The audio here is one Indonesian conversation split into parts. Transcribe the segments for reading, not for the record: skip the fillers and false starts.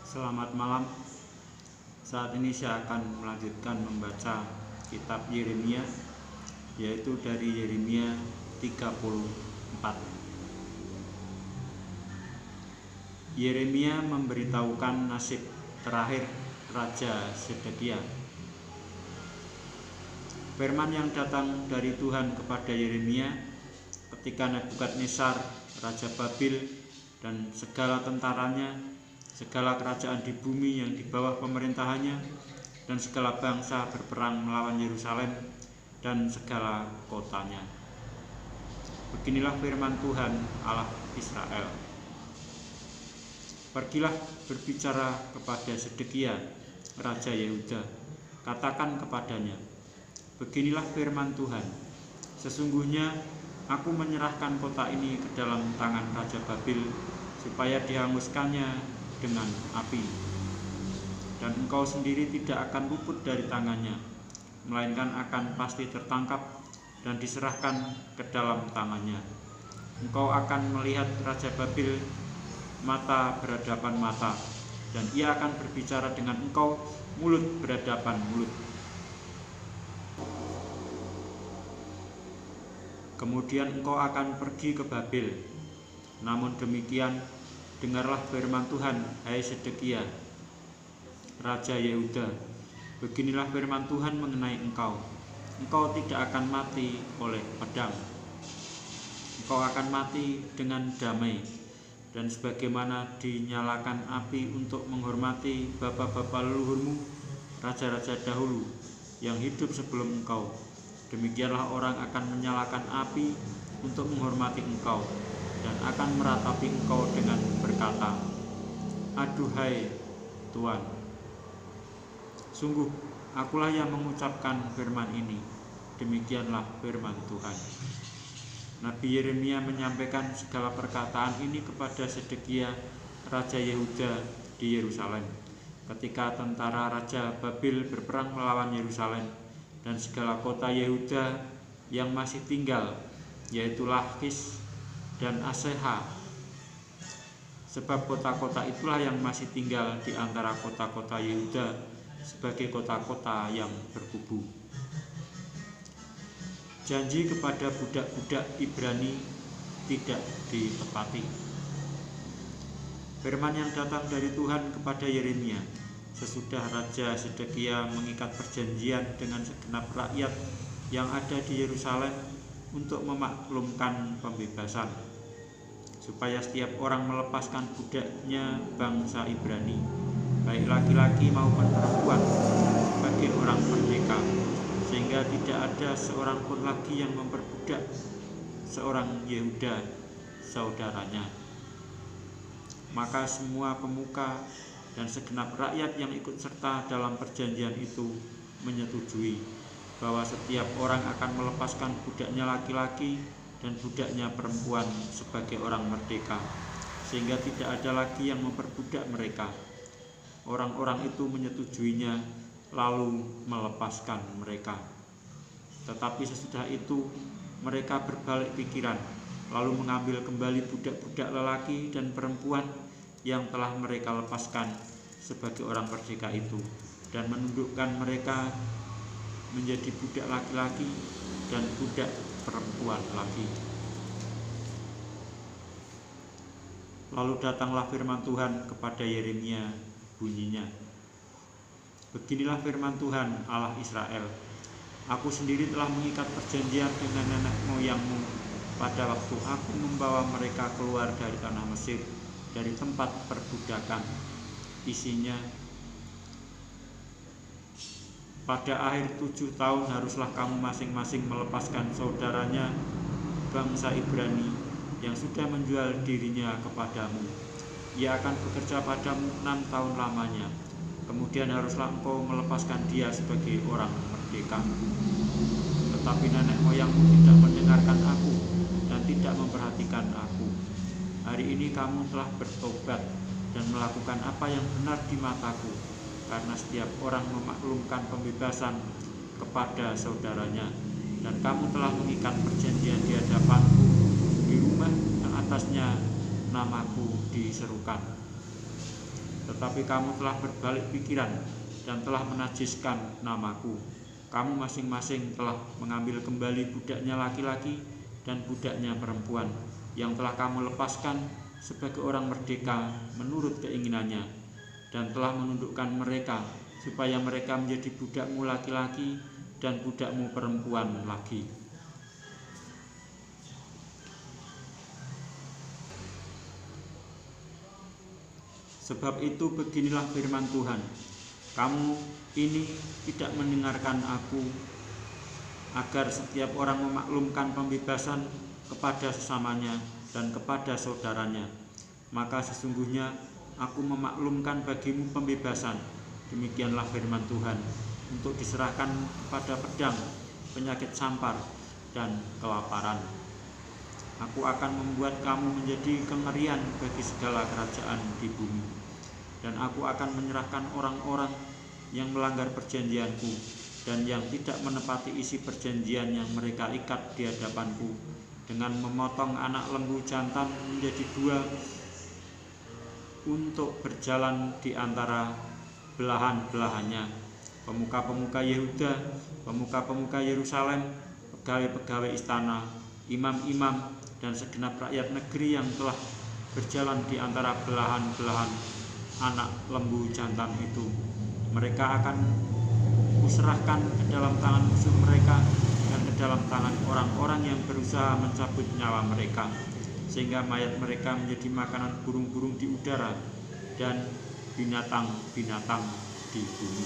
Selamat malam. Saat ini saya akan melanjutkan membaca kitab Yeremia, yaitu dari Yeremia 34. Yeremia memberitahukan nasib terakhir Raja Sedekia. Firman yang datang dari Tuhan kepada Yeremia ketika Nebukadnezar, Raja Babil, dan segala tentaranya, segala kerajaan di bumi yang di bawah pemerintahannya, dan segala bangsa berperang melawan Yerusalem dan segala kotanya. Beginilah firman Tuhan Allah Israel. Pergilah berbicara kepada Sedekia, Raja Yehuda. Katakan kepadanya, beginilah firman Tuhan. Sesungguhnya aku menyerahkan kota ini ke dalam tangan Raja Babil, supaya dihanguskannya dengan api. Dan engkau sendiri tidak akan luput dari tangannya, melainkan akan pasti tertangkap dan diserahkan ke dalam tangannya. Engkau akan melihat Raja Babil mata berhadapan mata, dan ia akan berbicara dengan engkau mulut berhadapan mulut. Kemudian engkau akan pergi ke Babil. Namun demikian, dengarlah firman Tuhan, hai Sedekia, Raja Yehuda. Beginilah firman Tuhan mengenai engkau. Engkau tidak akan mati oleh pedang. Engkau akan mati dengan damai. Dan sebagaimana dinyalakan api untuk menghormati bapa-bapa leluhurmu, raja-raja dahulu yang hidup sebelum engkau, demikianlah orang akan menyalakan api untuk menghormati engkau, dan akan meratapi engkau dengan berkata, aduhai Tuhan, sungguh akulah yang mengucapkan firman ini. Demikianlah firman Tuhan. Nabi Yeremia menyampaikan segala perkataan ini kepada Sedekia, Raja Yehuda di Yerusalem, ketika tentara Raja Babil berperang melawan Yerusalem dan segala kota Yehuda yang masih tinggal, yaitu Lakhis dan Aseha. Sebab kota-kota itulah yang masih tinggal di antara kota-kota Yehuda sebagai kota-kota yang berkubu. Janji kepada budak-budak Ibrani tidak ditepati. Firman yang datang dari Tuhan kepada Yeremia sesudah Raja Sedekia mengikat perjanjian dengan segenap rakyat yang ada di Yerusalem untuk memaklumkan pembebasan, supaya setiap orang melepaskan budaknya bangsa Ibrani, baik laki-laki maupun perempuan, sebagai orang merdeka, sehingga tidak ada seorang pun lagi yang memperbudak seorang Yehuda saudaranya. Maka semua pemuka dan segenap rakyat yang ikut serta dalam perjanjian itu menyetujui bahwa setiap orang akan melepaskan budaknya laki-laki dan budaknya perempuan sebagai orang merdeka, sehingga tidak ada lagi yang memperbudak mereka. Orang-orang itu menyetujuinya lalu melepaskan mereka. Tetapi sesudah itu mereka berbalik pikiran, lalu mengambil kembali budak-budak lelaki dan perempuan yang telah mereka lepaskan sebagai orang merdeka itu, dan menundukkan mereka menjadi budak laki-laki dan budak perempuan lagi. Lalu datanglah firman Tuhan kepada Yeremia, bunyinya, beginilah firman Tuhan Allah Israel. Aku sendiri telah mengikat perjanjian dengan nenek moyangmu pada waktu aku membawa mereka keluar dari tanah Mesir, dari tempat perbudakan. Isinya, pada akhir 7 tahun haruslah kamu masing-masing melepaskan saudaranya bangsa Ibrani yang sudah menjual dirinya kepadamu. Ia akan bekerja padamu 6 tahun lamanya. Kemudian haruslah engkau melepaskan dia sebagai orang merdeka. Tetapi nenek moyangmu tidak mendengarkan aku dan tidak memperhatikan aku. Hari ini kamu telah bertobat dan melakukan apa yang benar di mataku, karena setiap orang memaklumkan pembebasan kepada saudaranya. Dan kamu telah mengikat perjanjian di hadapanku di rumah yang atasnya namaku diserukan. Tetapi kamu telah berbalik pikiran dan telah menajiskan namaku. Kamu masing-masing telah mengambil kembali budaknya laki-laki dan budaknya perempuan yang telah kamu lepaskan sebagai orang merdeka menurut keinginannya, dan telah menundukkan mereka supaya mereka menjadi budakmu laki-laki dan budakmu perempuan lagi. Sebab itu beginilah firman Tuhan, kamu ini tidak mendengarkan aku, agar setiap orang memaklumkan pembebasan kepada sesamanya dan kepada saudaranya. Maka sesungguhnya aku memaklumkan bagimu pembebasan, demikianlah firman Tuhan, untuk diserahkan kepada pedang, penyakit sampar, dan kelaparan. Aku akan membuat kamu menjadi kengerian bagi segala kerajaan di bumi, dan aku akan menyerahkan orang-orang yang melanggar perjanjianku dan yang tidak menepati isi perjanjian yang mereka ikat di hadapanku, dengan memotong anak lembu jantan menjadi dua untuk berjalan di antara belahan-belahannya. Pemuka-pemuka Yehuda, pemuka-pemuka Yerusalem, pegawai-pegawai istana, imam-imam, dan segenap rakyat negeri yang telah berjalan di antara belahan-belahan anak lembu jantan itu, mereka akan kuserahkan ke dalam tangan musuh mereka dan ke dalam tangan orang-orang yang berusaha mencabut nyawa mereka, sehingga mayat mereka menjadi makanan burung-burung di udara dan binatang-binatang di bumi.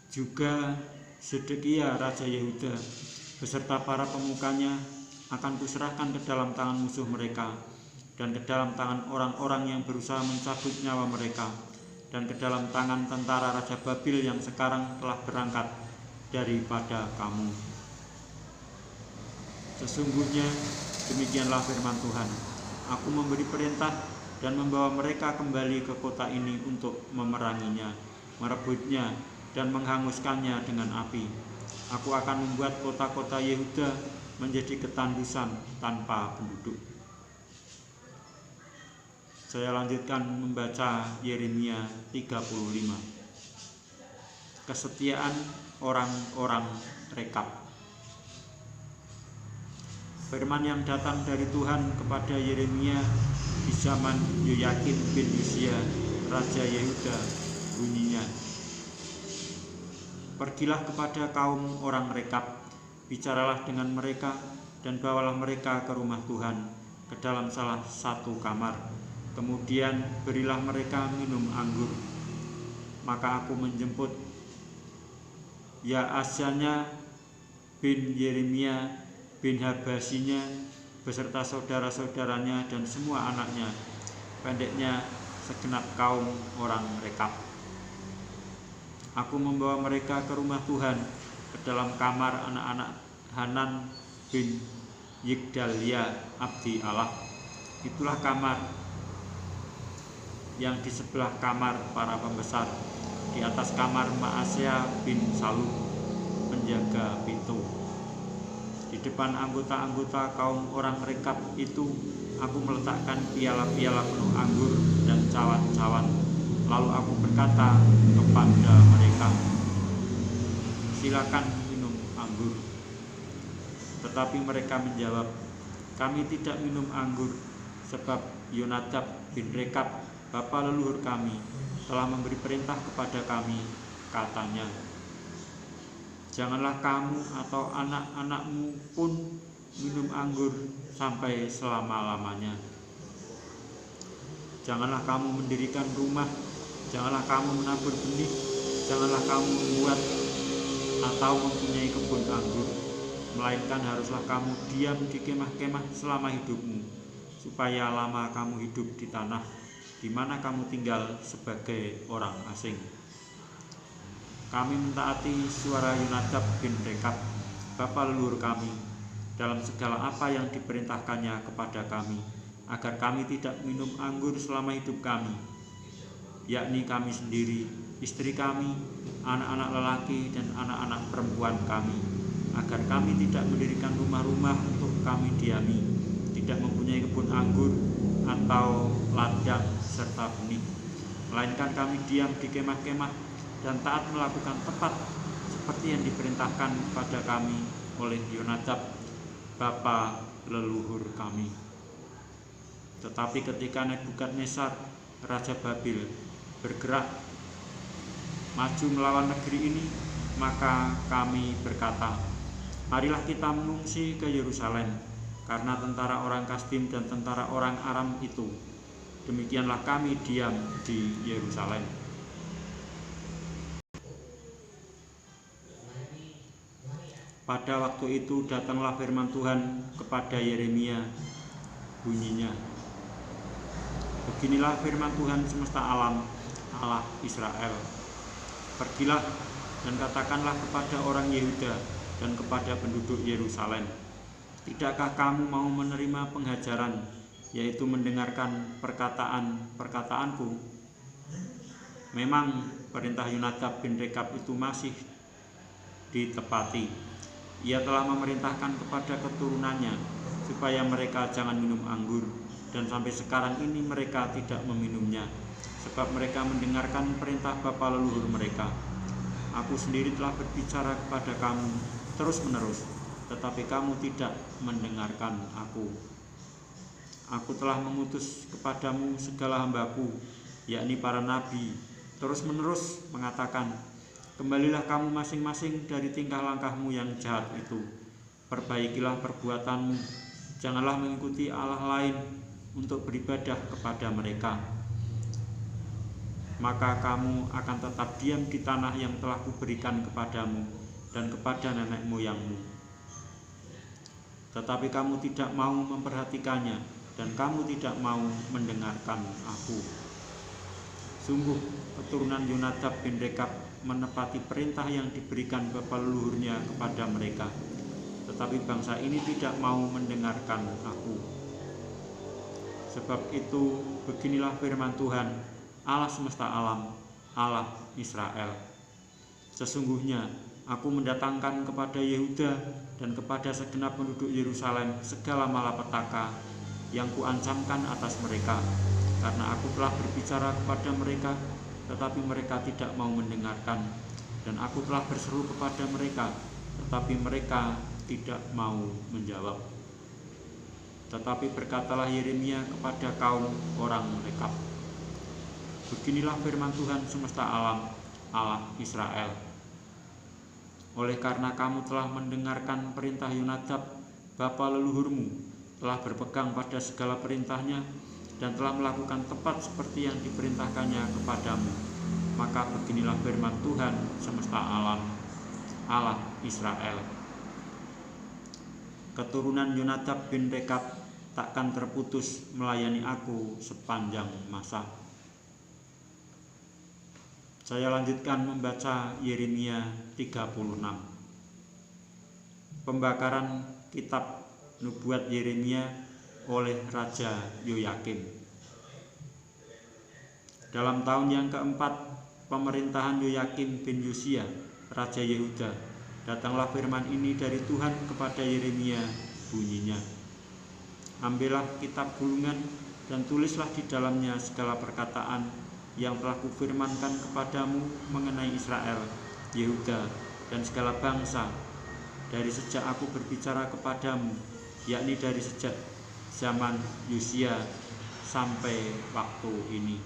Juga Zedekia raja Yehuda beserta para pemukanya akan kuserahkan ke dalam tangan musuh mereka dan ke dalam tangan orang-orang yang berusaha mencabut nyawa mereka, dan ke dalam tangan tentara Raja Babil yang sekarang telah berangkat daripada kamu. Sesungguhnya demikianlah firman Tuhan, aku memberi perintah dan membawa mereka kembali ke kota ini untuk memeranginya, merebutnya, dan menghanguskannya dengan api. Aku akan membuat kota-kota Yehuda menjadi ketandusan tanpa penduduk. Saya lanjutkan membaca Yeremia 35. Kesetiaan orang-orang Rekab. Firman yang datang dari Tuhan kepada Yeremia di zaman Yoyakim bin Uzia raja Yehuda bunyinya, pergilah kepada kaum orang Rekab, bicaralah dengan mereka dan bawalah mereka ke rumah Tuhan, ke dalam salah satu kamar. Kemudian berilah mereka minum anggur. Maka aku menjemput Yaasanya bin Yeremia bin Habasinya beserta saudara-saudaranya dan semua anaknya, pendeknya segenap kaum orang Rekab. Aku membawa mereka ke rumah Tuhan, ke dalam kamar anak-anak Hanan bin Yigdalia abdi Allah. Itulah kamar yang di sebelah kamar para pembesar, di atas kamar Maasea bin Salum, penjaga pintu. Di depan anggota-anggota kaum orang Rekab itu, aku meletakkan piala-piala penuh anggur dan cawan-cawan. Lalu aku berkata kepada mereka, silakan minum anggur. Tetapi mereka menjawab, kami tidak minum anggur, sebab Yonadab bin Rekab, bapa leluhur kami, telah memberi perintah kepada kami, katanya, janganlah kamu atau anak-anakmu pun minum anggur sampai selama-lamanya. Janganlah kamu mendirikan rumah, janganlah kamu menabur benih, janganlah kamu membuat atau mempunyai kebun anggur, melainkan haruslah kamu diam di kemah-kemah selama hidupmu, supaya lama kamu hidup di tanah di mana kamu tinggal sebagai orang asing. Kami mentaati suara Yonadab bin Rekab, bapa leluhur kami, dalam segala apa yang diperintahkannya kepada kami, agar kami tidak minum anggur selama hidup kami, yakni kami sendiri, istri kami, anak-anak lelaki dan anak-anak perempuan kami, agar kami tidak mendirikan rumah-rumah untuk kami diami di tidak mempunyai kebun anggur atau ladang serta benih, melainkan kami diam di kemah-kemah dan taat melakukan tepat seperti yang diperintahkan kepada kami oleh Yonadab, bapa leluhur kami. Tetapi ketika Nebukadnezar, Raja Babil, bergerak maju melawan negeri ini, maka kami berkata, marilah kita mengungsi ke Yerusalem, karena tentara orang Kasdim dan tentara orang Aram itu. Demikianlah kami diam di Yerusalem. Pada waktu itu datanglah firman Tuhan kepada Yeremia, bunyinya, beginilah firman Tuhan semesta alam, Allah Israel. Pergilah dan katakanlah kepada orang Yehuda dan kepada penduduk Yerusalem, tidakkah kamu mau menerima penghajaran, yaitu mendengarkan perkataan-perkataanku? Memang perintah Yonadab bin Rekab itu masih ditepati. Ia telah memerintahkan kepada keturunannya supaya mereka jangan minum anggur, dan sampai sekarang ini mereka tidak meminumnya, sebab mereka mendengarkan perintah bapa leluhur mereka. Aku sendiri telah berbicara kepada kamu terus-menerus, tetapi kamu tidak mendengarkan aku. Aku telah mengutus kepadamu segala hambaku, yakni para nabi, terus-menerus mengatakan, kembalilah kamu masing-masing dari tingkah langkahmu yang jahat itu. Perbaikilah perbuatanmu, janganlah mengikuti Allah lain untuk beribadah kepada mereka. Maka kamu akan tetap diam di tanah yang telah kuberikan kepadamu dan kepada nenek moyangmu. Tetapi kamu tidak mau memperhatikannya, dan kamu tidak mau mendengarkan aku. Sungguh keturunan Yonadab bin Rekab menepati perintah yang diberikan bapa leluhurnya kepada mereka, tetapi bangsa ini tidak mau mendengarkan aku. Sebab itu beginilah firman Tuhan, Allah semesta alam, Allah Israel. Sesungguhnya aku mendatangkan kepada Yehuda dan kepada segenap penduduk Yerusalem segala malapetaka yang kuancamkan atas mereka, karena aku telah berbicara kepada mereka, tetapi mereka tidak mau mendengarkan, dan aku telah berseru kepada mereka, tetapi mereka tidak mau menjawab. Tetapi berkatalah Yeremia kepada kaum orang Rekab, beginilah firman Tuhan semesta alam, Allah Israel. Oleh karena kamu telah mendengarkan perintah Yonadab, bapa leluhurmu, telah berpegang pada segala perintahnya, dan telah melakukan tepat seperti yang diperintahkannya kepadamu, maka beginilah firman Tuhan semesta alam, Allah Israel. Keturunan Yonadab bin Rekab takkan terputus melayani aku sepanjang masa. Saya lanjutkan membaca Yeremia 36. Pembakaran kitab nubuat Yeremia oleh Raja Yoyakim. Dalam tahun yang keempat pemerintahan Yoyakim bin Yosia, Raja Yehuda, datanglah firman ini dari Tuhan kepada Yeremia, bunyinya, ambillah kitab gulungan dan tulislah di dalamnya segala perkataan yang telah kufirmankan kepadamu mengenai Israel, Yehuda, dan segala bangsa, dari sejak aku berbicara kepadamu, yakni dari sejak zaman Yosia sampai waktu ini.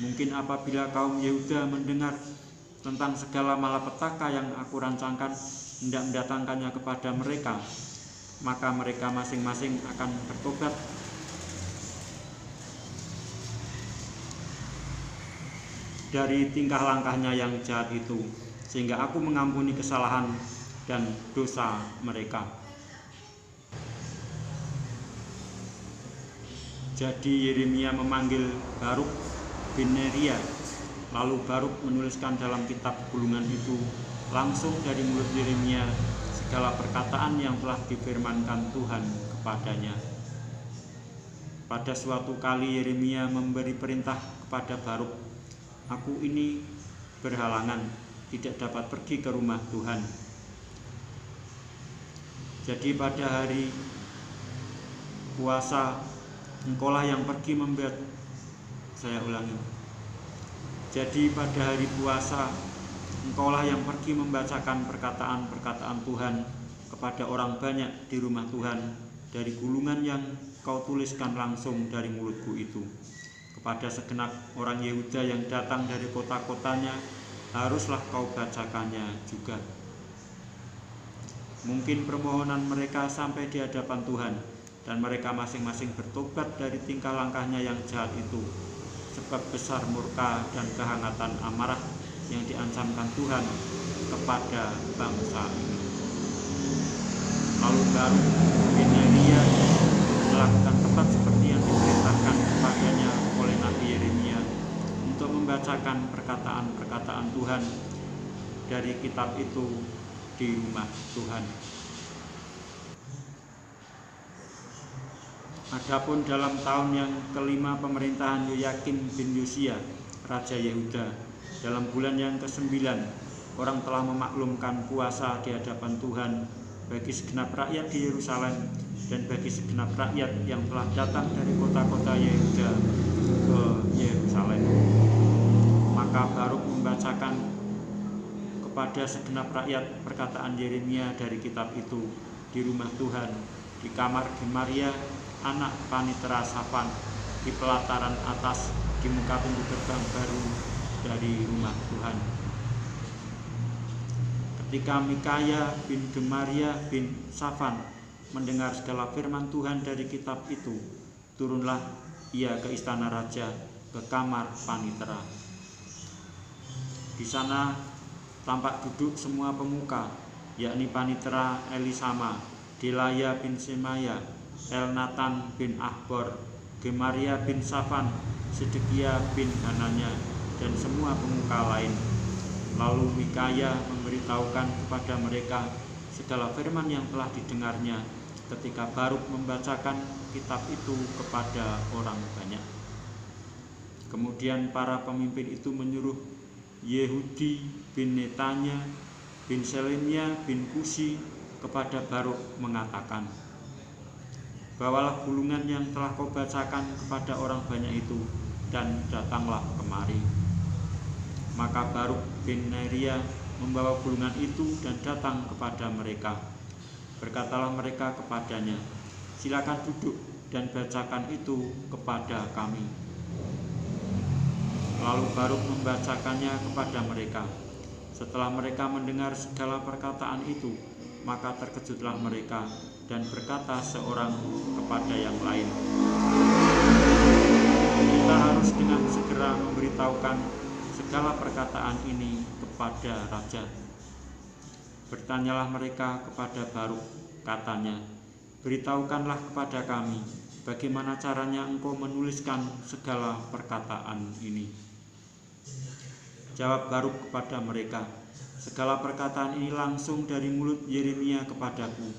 Mungkin apabila kaum Yehuda mendengar tentang segala malapetaka yang aku rancangkan hendak mendatangkannya kepada mereka, maka mereka masing-masing akan bertobat dari tingkah langkahnya yang jahat itu, sehingga aku mengampuni kesalahan dan dosa mereka. Jadi Yeremia memanggil Baruk bin Neria, lalu Baruk menuliskan dalam kitab gulungan itu langsung dari mulut Yeremia segala perkataan yang telah difirmankan Tuhan kepadanya. Pada suatu kali Yeremia memberi perintah kepada Baruk, aku ini berhalangan, tidak dapat pergi ke rumah Tuhan. Jadi pada hari puasa, engkaulah yang pergi Jadi pada hari puasa, engkaulah yang pergi membacakan perkataan-perkataan Tuhan kepada orang banyak di rumah Tuhan dari gulungan yang kau tuliskan langsung dari mulutku itu. Kepada segenap orang Yehuda yang datang dari kota-kotanya, haruslah kau bacakannya juga. Mungkin permohonan mereka sampai di hadapan Tuhan, dan mereka masing-masing bertobat dari tingkah langkahnya yang jahat itu, sebab besar murka dan kehangatan amarah yang diancamkan Tuhan kepada bangsa ini. Lalu Baruk bin Neria melakukan tepat seperti yang diperintahkan kepadanya oleh Nabi Yeremia untuk membacakan perkataan-perkataan Tuhan dari kitab itu di rumah Tuhan. Adapun dalam tahun yang kelima pemerintahan Yoyakim bin Yosia, Raja Yehuda, dalam bulan yang ke-9, orang telah memaklumkan puasa di hadapan Tuhan bagi segenap rakyat di Yerusalem dan bagi segenap rakyat yang telah datang dari kota-kota Yehuda ke Yerusalem. Maka Baruk membacakan kepada segenap rakyat perkataan Yeremia dari kitab itu di rumah Tuhan, di kamar Gemaria anak Panitera Safan, di pelataran atas, di muka pintu gerbang baru dari rumah Tuhan. Ketika Mikaya bin Gemaria bin Safan mendengar segala firman Tuhan dari kitab itu, turunlah ia ke istana raja, ke kamar Panitera. Di sana tampak duduk semua pemuka, yakni Panitera Elisama, Delaya bin Semaya, Elnatan bin Ahbor, Gemaria bin Safan, Sedekia bin Hananya, dan semua pemuka lain. Lalu Mikaya memberitahukan kepada mereka segala firman yang telah didengarnya ketika Baruk membacakan kitab itu kepada orang banyak. Kemudian para pemimpin itu menyuruh Yehudi bin Netanya bin Selemia bin Kusi kepada Baruk mengatakan, bawalah gulungan yang telah kau bacakan kepada orang banyak itu, dan datanglah kemari. Maka Baruk bin Neria membawa gulungan itu dan datang kepada mereka. Berkatalah mereka kepadanya, silakan duduk dan bacakan itu kepada kami. Lalu Baruk membacakannya kepada mereka. Setelah mereka mendengar segala perkataan itu, maka terkejutlah mereka dan berkata seorang kepada yang lain, kita harus dengan segera memberitahukan segala perkataan ini kepada raja. Bertanyalah mereka kepada Baruk, katanya, beritahukanlah kepada kami bagaimana caranya engkau menuliskan segala perkataan ini. Jawab Baruk kepada mereka, segala perkataan ini langsung dari mulut Yeremia kepadaku,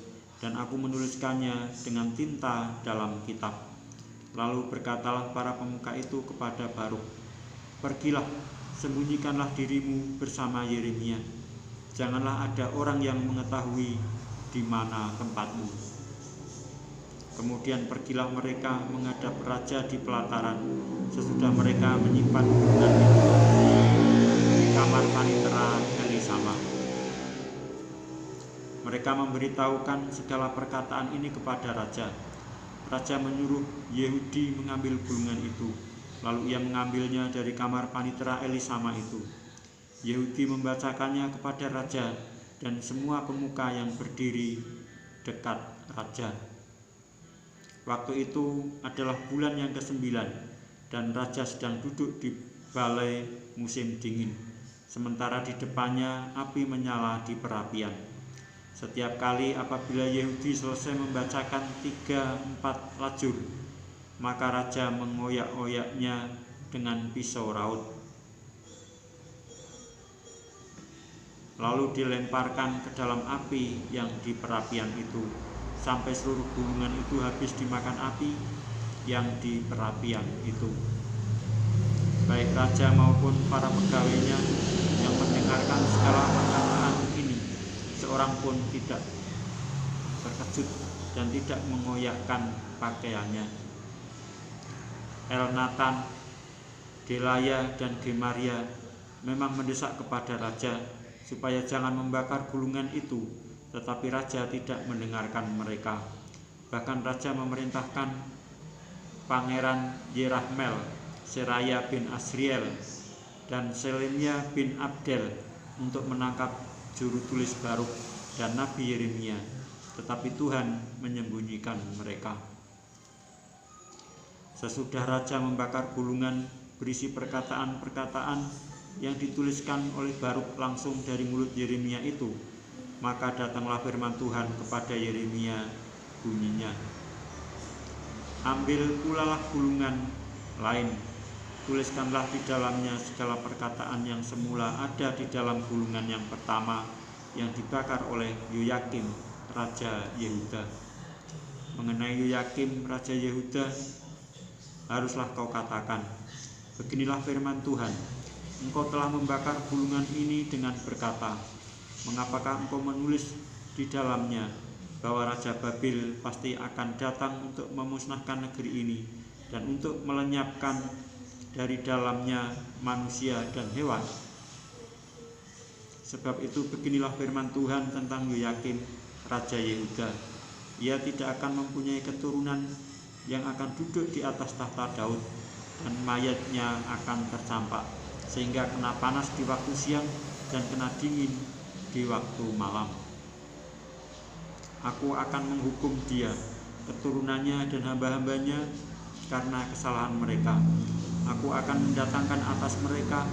dan aku menuliskannya dengan tinta dalam kitab. Lalu berkatalah para pemuka itu kepada Baruk, pergilah, sembunyikanlah dirimu bersama Yeremia. Janganlah ada orang yang mengetahui di mana tempatmu. Kemudian pergilah mereka menghadap raja di pelataran, sesudah mereka menyimpan gulungan itu di kamar Panitera Elisama. Mereka memberitahukan segala perkataan ini kepada raja. Raja menyuruh Yehudi mengambil gulungan itu, lalu ia mengambilnya dari kamar Panitera Elisama itu. Yehudi membacakannya kepada raja dan semua pemuka yang berdiri dekat raja. Waktu itu adalah bulan yang ke-9, dan raja sedang duduk di balai musim dingin, sementara di depannya api menyala di perapian. Setiap kali apabila Yehudi selesai membacakan 3-4 lajur, maka raja mengoyak-oyaknya dengan pisau raut, lalu dilemparkan ke dalam api yang di perapian itu, sampai seluruh gulungan itu habis dimakan api yang di perapian itu. Baik raja maupun para pegawainya yang mendengarkan segala perkataan ini, seorang pun tidak terkejut dan tidak mengoyakkan pakaiannya. Elnatan, Delaya, dan Gemaria memang mendesak kepada raja supaya jangan membakar gulungan itu, tetapi raja tidak mendengarkan mereka. Bahkan raja memerintahkan Pangeran Yerahmeel, Seraya bin Asriel, dan Selemia bin Abdel untuk menangkap juru tulis Baruk dan Nabi Yeremia, tetapi Tuhan menyembunyikan mereka. Sesudah raja membakar gulungan berisi perkataan-perkataan yang dituliskan oleh Baruk langsung dari mulut Yeremia itu, maka datanglah firman Tuhan kepada Yeremia, bunyinya, ambil pulalah gulungan lain, tuliskanlah di dalamnya segala perkataan yang semula ada di dalam gulungan yang pertama yang dibakar oleh Yoyakim, Raja Yehuda. Mengenai Yoyakim, Raja Yehuda, haruslah kau katakan, beginilah firman Tuhan, engkau telah membakar gulungan ini dengan berkata, mengapakah engkau menulis di dalamnya bahwa Raja Babil pasti akan datang untuk memusnahkan negeri ini dan untuk melenyapkan dari dalamnya manusia dan hewan? Sebab itu beginilah firman Tuhan tentang Yoyakim, Raja Yehuda, ia tidak akan mempunyai keturunan yang akan duduk di atas tahta Daud, dan mayatnya akan tercampak sehingga kena panas di waktu siang dan kena dingin di waktu malam. Aku akan menghukum dia, keturunannya dan hamba-hambanya karena kesalahan mereka. Aku akan mendatangkan atas mereka,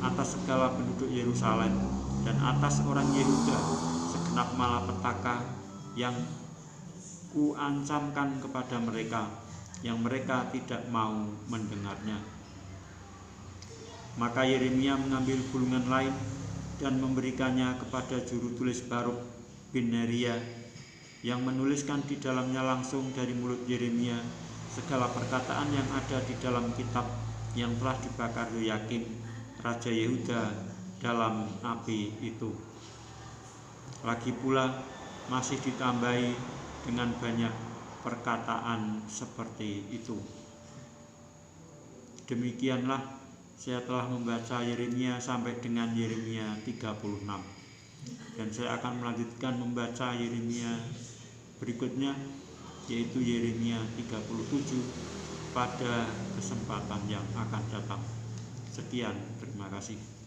atas segala penduduk Yerusalem dan atas orang Yehuda, segenap malapetaka yang kuancamkan kepada mereka, yang mereka tidak mau mendengarnya. Maka Yeremia mengambil gulungan lain dan memberikannya kepada juru tulis Baruk bin Neria, yang menuliskan di dalamnya langsung dari mulut Yeremia segala perkataan yang ada di dalam kitab yang telah dibakar Yoyakim, Raja Yehuda, dalam api itu. Lagi pula masih ditambahi dengan banyak perkataan seperti itu. Demikianlah saya telah membaca Yeremia sampai dengan Yeremia 36, dan saya akan melanjutkan membaca Yeremia berikutnya, yaitu Yeremia 37 pada kesempatan yang akan datang. Sekian, terima kasih.